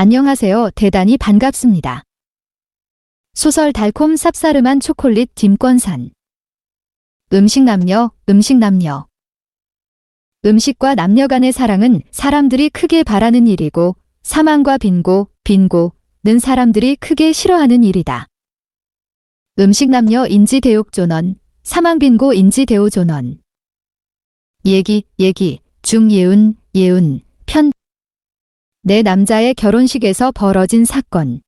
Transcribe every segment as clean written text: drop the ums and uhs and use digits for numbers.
안녕하세요. 대단히 반갑습니다. 소설 달콤 쌉싸름한 초콜릿 김권산. 음식 남녀. 음식과 남녀 간의 사랑은 사람들이 크게 바라는 일이고 사망과 빈고는 사람들이 크게 싫어하는 일이다. 음식 남녀 인지대욕존언, 사망 빈고 인지대오존언. 얘기, 중예운, 편. 내 남자의 결혼식에서 벌어진 사건.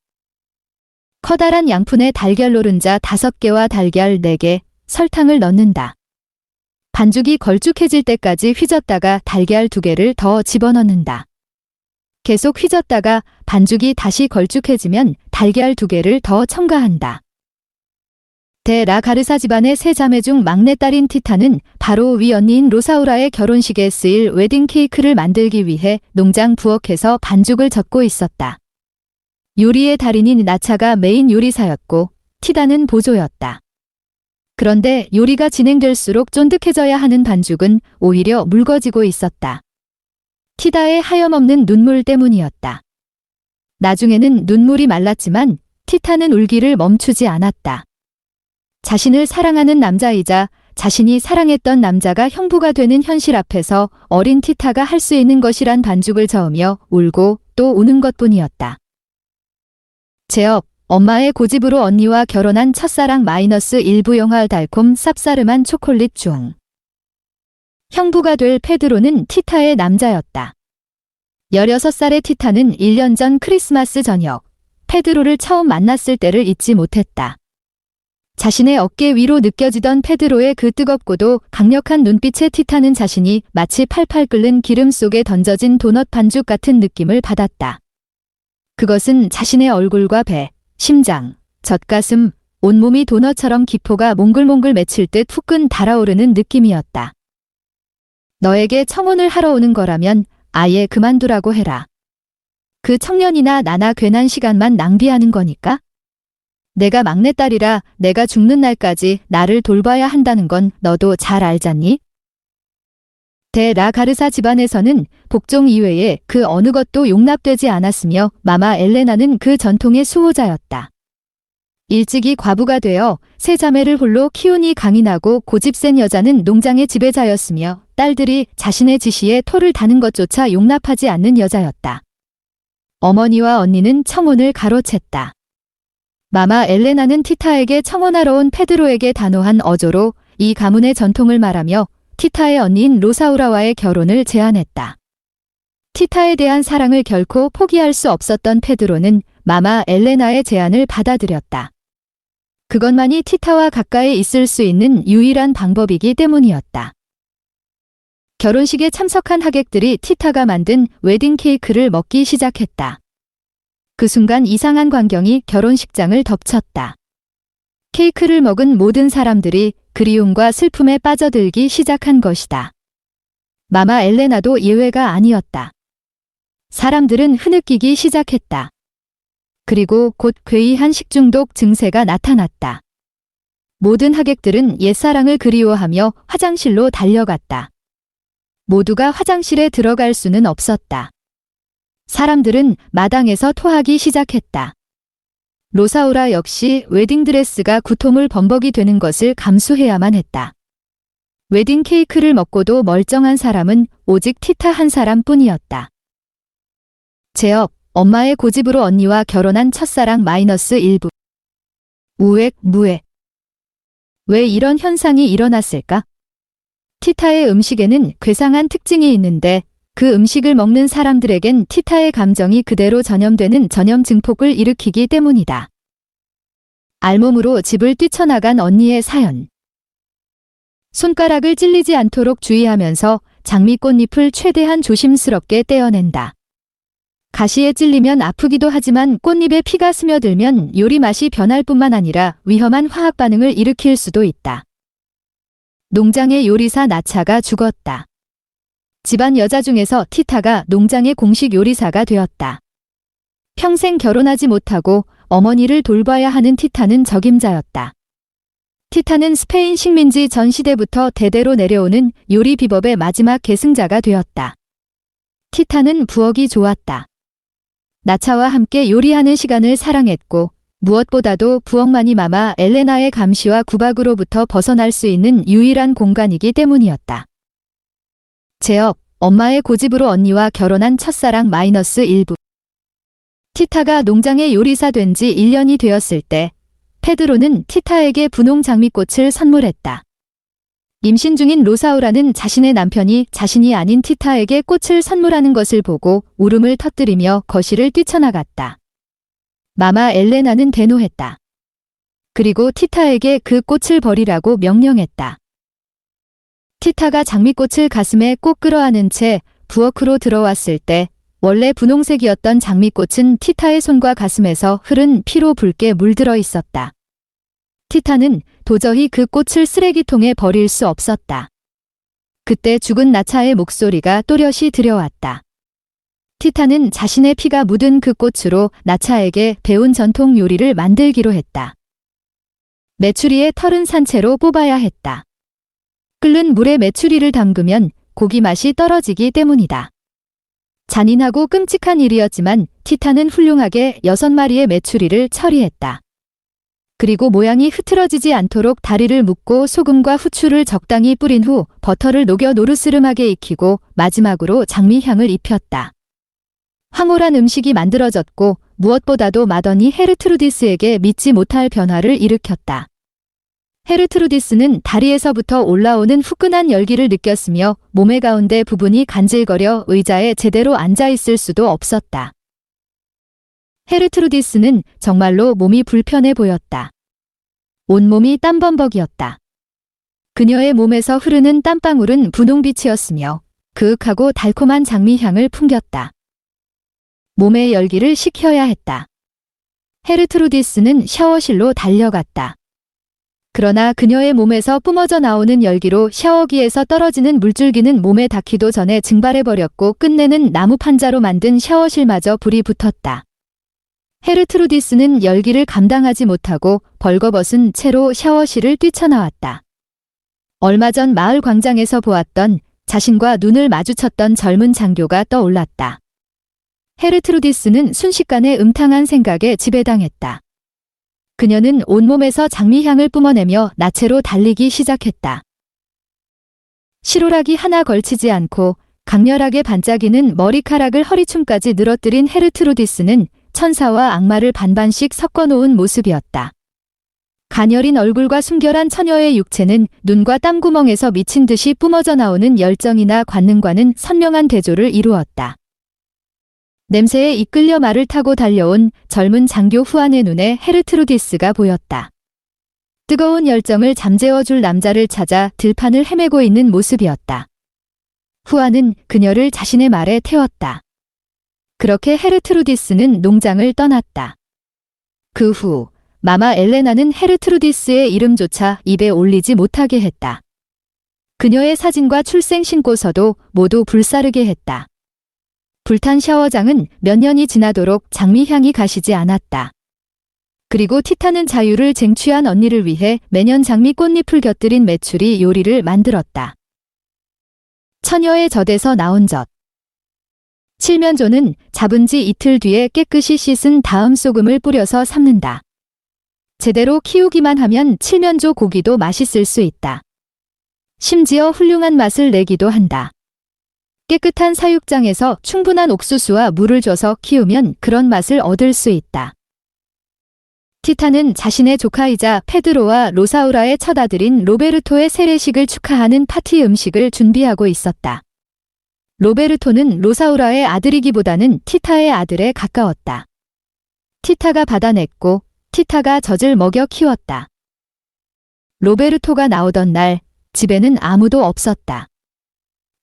커다란 양푼에 달걀 노른자 5개와 달걀 4개, 설탕을 넣는다. 반죽이 걸쭉해질 때까지 휘젓다가 달걀 2개를 더 집어넣는다. 계속 휘젓다가 반죽이 다시 걸쭉해지면 달걀 2개를 더 첨가한다. 라 가르사 집안의 세 자매 중 막내딸인 티타는 바로 위 언니인 로사우라의 결혼식에 쓰일 웨딩 케이크를 만들기 위해 농장 부엌에서 반죽을 젓고 있었다. 요리의 달인인 나차가 메인 요리사였고 티다는 보조였다. 그런데 요리가 진행될수록 쫀득해져야 하는 반죽은 오히려 묽어지고 있었다. 티다의 하염없는 눈물 때문이었다. 나중에는 눈물이 말랐지만 티타는 울기를 멈추지 않았다. 자신을 사랑하는 남자이자 자신이 사랑했던 남자가 형부가 되는 현실 앞에서 어린 티타가 할 수 있는 것이란 반죽을 저으며 울고 또 우는 것뿐이었다. 제업, 엄마의 고집으로 언니와 결혼한 첫사랑 -1부 영화 달콤 쌉싸름한 초콜릿 중. 형부가 될 페드로는 티타의 남자였다. 16살의 티타는 1년 전 크리스마스 저녁, 페드로를 처음 만났을 때를 잊지 못했다. 자신의 어깨 위로 느껴지던 페드로의 그 뜨겁고도 강력한 눈빛에 티타는 자신이 마치 팔팔 끓는 기름 속에 던져진 도넛 반죽 같은 느낌을 받았다. 그것은 자신의 얼굴과 배, 심장, 젖가슴, 온몸이 도넛처럼 기포가 몽글몽글 맺힐 듯 후끈 달아오르는 느낌이었다. 너에게 청혼을 하러 오는 거라면 아예 그만두라고 해라. 그 청년이나 나나 괜한 시간만 낭비하는 거니까? 내가 막내딸이라 내가 죽는 날까지 나를 돌봐야 한다는 건 너도 잘 알잖니? 라 가르사 집안에서는 복종 이외에 그 어느 것도 용납되지 않았으며 마마 엘레나는 그 전통의 수호자였다. 일찍이 과부가 되어 세 자매를 홀로 키우니 강인하고 고집센 여자는 농장의 지배자였으며 딸들이 자신의 지시에 토를 다는 것조차 용납하지 않는 여자였다. 어머니와 언니는 청혼을 가로챘다. 마마 엘레나는 티타에게 청혼하러 온 페드로에게 단호한 어조로 이 가문의 전통을 말하며 티타의 언니인 로사우라와의 결혼을 제안했다. 티타에 대한 사랑을 결코 포기할 수 없었던 페드로는 마마 엘레나의 제안을 받아들였다. 그것만이 티타와 가까이 있을 수 있는 유일한 방법이기 때문이었다. 결혼식에 참석한 하객들이 티타가 만든 웨딩 케이크를 먹기 시작했다. 그 순간 이상한 광경이 결혼식장을 덮쳤다. 케이크를 먹은 모든 사람들이 그리움과 슬픔에 빠져들기 시작한 것이다. 마마 엘레나도 예외가 아니었다. 사람들은 흐느끼기 시작했다. 그리고 곧 괴이한 식중독 증세가 나타났다. 모든 하객들은 옛사랑을 그리워하며 화장실로 달려갔다. 모두가 화장실에 들어갈 수는 없었다. 사람들은 마당에서 토하기 시작했다. 로사우라 역시 웨딩드레스가 구토물 범벅이 되는 것을 감수해야만 했다. 웨딩 케이크를 먹고도 멀쩡한 사람은 오직 티타 한 사람뿐이었다. 제업, 엄마의 고집으로 언니와 결혼한 첫사랑 -1부. 무액. 왜 이런 현상이 일어났을까? 티타의 음식에는 괴상한 특징이 있는데 그 음식을 먹는 사람들에겐 티타의 감정이 그대로 전염되는 전염 증폭을 일으키기 때문이다. 알몸으로 집을 뛰쳐나간 언니의 사연. 손가락을 찔리지 않도록 주의하면서 장미꽃잎을 최대한 조심스럽게 떼어낸다. 가시에 찔리면 아프기도 하지만 꽃잎에 피가 스며들면 요리 맛이 변할 뿐만 아니라 위험한 화학 반응을 일으킬 수도 있다. 농장의 요리사 나차가 죽었다. 집안 여자 중에서 티타가 농장의 공식 요리사가 되었다. 평생 결혼하지 못하고 어머니를 돌봐야 하는 티타는 적임자였다. 티타는 스페인 식민지 전 시대부터 대대로 내려오는 요리 비법의 마지막 계승자가 되었다. 티타는 부엌이 좋았다. 나차와 함께 요리하는 시간을 사랑했고 무엇보다도 부엌만이 마마 엘레나의 감시와 구박으로부터 벗어날 수 있는 유일한 공간이기 때문이었다. 재업, 엄마의 고집으로 언니와 결혼한 첫사랑 -1부. 티타가 농장의 요리사 된 지 1년이 되었을 때 페드로는 티타에게 분홍 장미꽃을 선물했다. 임신 중인 로사우라는 자신의 남편이 자신이 아닌 티타에게 꽃을 선물하는 것을 보고 울음을 터뜨리며 거실을 뛰쳐나갔다. 마마 엘레나는 대노했다. 그리고 티타에게 그 꽃을 버리라고 명령했다. 티타가 장미꽃을 가슴에 꼭 끌어안은 채 부엌으로 들어왔을 때 원래 분홍색이었던 장미꽃은 티타의 손과 가슴에서 흐른 피로 붉게 물들어 있었다. 티타는 도저히 그 꽃을 쓰레기통에 버릴 수 없었다. 그때 죽은 나차의 목소리가 또렷이 들려왔다. 티타는 자신의 피가 묻은 그 꽃으로 나차에게 배운 전통 요리를 만들기로 했다. 메추리의 털은 산채로 뽑아야 했다. 끓는 물에 메추리를 담그면 고기 맛이 떨어지기 때문이다. 잔인하고 끔찍한 일이었지만 티타는 훌륭하게 6마리의 메추리를 처리했다. 그리고 모양이 흐트러지지 않도록 다리를 묶고 소금과 후추를 적당히 뿌린 후 버터를 녹여 노르스름하게 익히고 마지막으로 장미향을 입혔다. 황홀한 음식이 만들어졌고 무엇보다도 마더니 헤르트루디스에게 믿지 못할 변화를 일으켰다. 헤르트루디스는 다리에서부터 올라오는 후끈한 열기를 느꼈으며 몸의 가운데 부분이 간질거려 의자에 제대로 앉아 있을 수도 없었다. 헤르트루디스는 정말로 몸이 불편해 보였다. 온몸이 땀범벅이었다. 그녀의 몸에서 흐르는 땀방울은 분홍빛이었으며 그윽하고 달콤한 장미향을 풍겼다. 몸의 열기를 식혀야 했다. 헤르트루디스는 샤워실로 달려갔다. 그러나 그녀의 몸에서 뿜어져 나오는 열기로 샤워기에서 떨어지는 물줄기는 몸에 닿기도 전에 증발해버렸고 끝내는 나무 판자로 만든 샤워실마저 불이 붙었다. 헤르트루디스는 열기를 감당하지 못하고 벌거벗은 채로 샤워실을 뛰쳐나왔다. 얼마 전 마을 광장에서 보았던 자신과 눈을 마주쳤던 젊은 장교가 떠올랐다. 헤르트루디스는 순식간에 음탕한 생각에 지배당했다. 그녀는 온몸에서 장미향을 뿜어내며 나체로 달리기 시작했다. 실오락이 하나 걸치지 않고 강렬하게 반짝이는 머리카락을 허리춤까지 늘어뜨린 헤르트루디스는 천사와 악마를 반반씩 섞어놓은 모습이었다. 가녀린 얼굴과 순결한 처녀의 육체는 눈과 땀구멍에서 미친 듯이 뿜어져 나오는 열정이나 관능과는 선명한 대조를 이루었다. 냄새에 이끌려 말을 타고 달려온 젊은 장교 후안의 눈에 헤르트루디스가 보였다. 뜨거운 열정을 잠재워줄 남자를 찾아 들판을 헤매고 있는 모습이었다. 후안은 그녀를 자신의 말에 태웠다. 그렇게 헤르트루디스는 농장을 떠났다. 그 후 마마 엘레나는 헤르트루디스의 이름조차 입에 올리지 못하게 했다. 그녀의 사진과 출생 신고서도 모두 불사르게 했다. 불탄 샤워장은 몇 년이 지나도록 장미향이 가시지 않았다. 그리고 티타는 자유를 쟁취한 언니를 위해 매년 장미 꽃잎을 곁들인 메추리 요리를 만들었다. 처녀의 젖에서 나온 젖. 칠면조는 잡은 지 이틀 뒤에 깨끗이 씻은 다음 소금을 뿌려서 삶는다. 제대로 키우기만 하면 칠면조 고기도 맛있을 수 있다. 심지어 훌륭한 맛을 내기도 한다. 깨끗한 사육장에서 충분한 옥수수와 물을 줘서 키우면 그런 맛을 얻을 수 있다. 티타는 자신의 조카이자 페드로와 로사우라의 첫 아들인 로베르토의 세례식을 축하하는 파티 음식을 준비하고 있었다. 로베르토는 로사우라의 아들이기보다는 티타의 아들에 가까웠다. 티타가 받아냈고 티타가 젖을 먹여 키웠다. 로베르토가 나오던 날 집에는 아무도 없었다.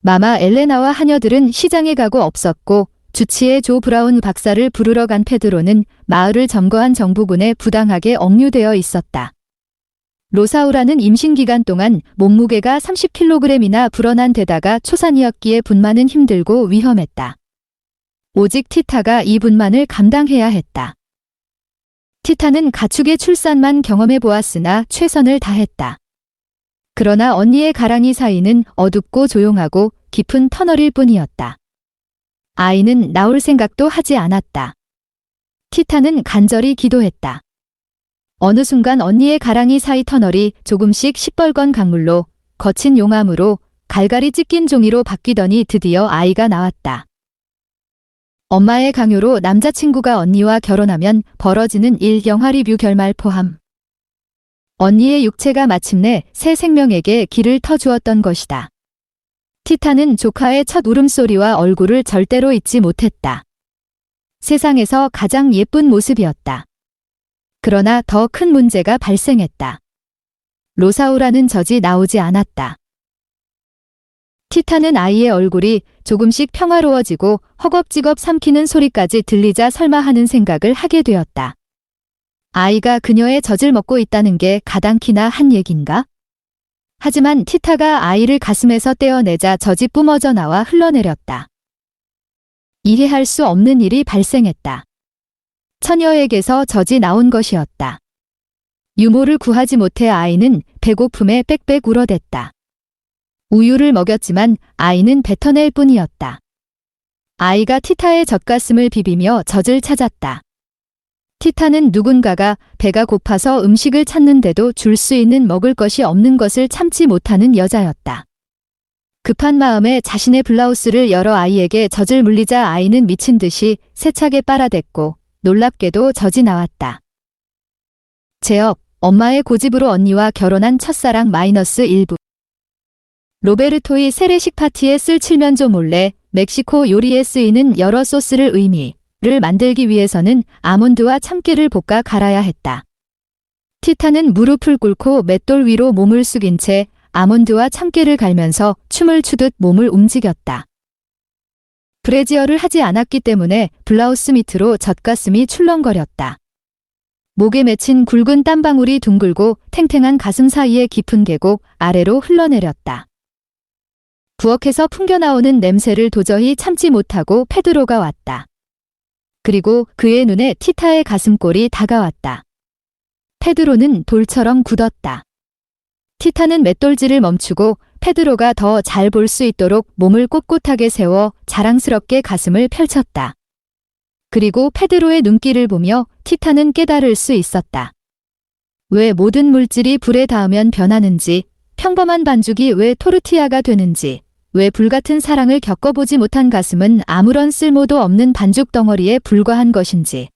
마마 엘레나와 하녀들은 시장에 가고 없었고 주치의 조 브라운 박사를 부르러 간 페드로는 마을을 점거한 정부군에 부당하게 억류되어 있었다. 로사우라는 임신 기간 동안 몸무게가 30kg이나 불어난 데다가 초산이었기에 분만은 힘들고 위험했다. 오직 티타가 이 분만을 감당해야 했다. 티타는 가축의 출산만 경험해 보았으나 최선을 다했다. 그러나 언니의 가랑이 사이는 어둡고 조용하고 깊은 터널일 뿐이었다. 아이는 나올 생각도 하지 않았다. 티타는 간절히 기도했다. 어느 순간 언니의 가랑이 사이 터널이 조금씩 시뻘건 강물로, 거친 용암으로, 갈갈이 찢긴 종이로 바뀌더니 드디어 아이가 나왔다. 엄마의 강요로 남자친구가 언니와 결혼하면 벌어지는 일 영화 리뷰 결말 포함. 언니의 육체가 마침내 새 생명에게 길을 터주었던 것이다. 티타는 조카의 첫 울음소리와 얼굴을 절대로 잊지 못했다. 세상에서 가장 예쁜 모습이었다. 그러나 더 큰 문제가 발생했다. 로사우라는 젖이 나오지 않았다. 티타는 아이의 얼굴이 조금씩 평화로워지고 허겁지겁 삼키는 소리까지 들리자 설마 하는 생각을 하게 되었다. 아이가 그녀의 젖을 먹고 있다는 게 가당키나 한 얘긴가? 하지만 티타가 아이를 가슴에서 떼어내자 젖이 뿜어져 나와 흘러내렸다. 이해할 수 없는 일이 발생했다. 처녀에게서 젖이 나온 것이었다. 유모를 구하지 못해 아이는 배고픔에 빽빽 울어댔다. 우유를 먹였지만 아이는 뱉어낼 뿐이었다. 아이가 티타의 젖가슴을 비비며 젖을 찾았다. 티타는 누군가가 배가 고파서 음식을 찾는데도 줄 수 있는 먹을 것이 없는 것을 참지 못하는 여자였다. 급한 마음에 자신의 블라우스를 열어 아이에게 젖을 물리자 아이는 미친 듯이 세차게 빨아댔고 놀랍게도 젖이 나왔다. 제업, 엄마의 고집으로 언니와 결혼한 첫사랑 -1부. 로베르토의 세례식 파티에 쓸 칠면조 몰래 멕시코 요리에 쓰이는 여러 소스를 의미를 만들기 위해서는 아몬드와 참깨를 볶아 갈아야 했다. 티타는 무릎을 꿇고 맷돌 위로 몸을 숙인 채 아몬드와 참깨를 갈면서 춤을 추듯 몸을 움직였다. 브래지어를 하지 않았기 때문에 블라우스 밑으로 젖가슴이 출렁거렸다. 목에 맺힌 굵은 땀방울이 둥글고 탱탱한 가슴 사이에 깊은 계곡 아래로 흘러내렸다. 부엌에서 풍겨나오는 냄새를 도저히 참지 못하고 페드로가 왔다. 그리고 그의 눈에 티타의 가슴골이 다가왔다. 페드로는 돌처럼 굳었다. 티타는 맷돌질을 멈추고 페드로가 더 잘 볼 수 있도록 몸을 꼿꼿하게 세워 자랑스럽게 가슴을 펼쳤다. 그리고 페드로의 눈길을 보며 티타는 깨달을 수 있었다. 왜 모든 물질이 불에 닿으면 변하는지, 평범한 반죽이 왜 토르티아가 되는지, 왜 불같은 사랑을 겪어보지 못한 가슴은 아무런 쓸모도 없는 반죽 덩어리에 불과한 것인지.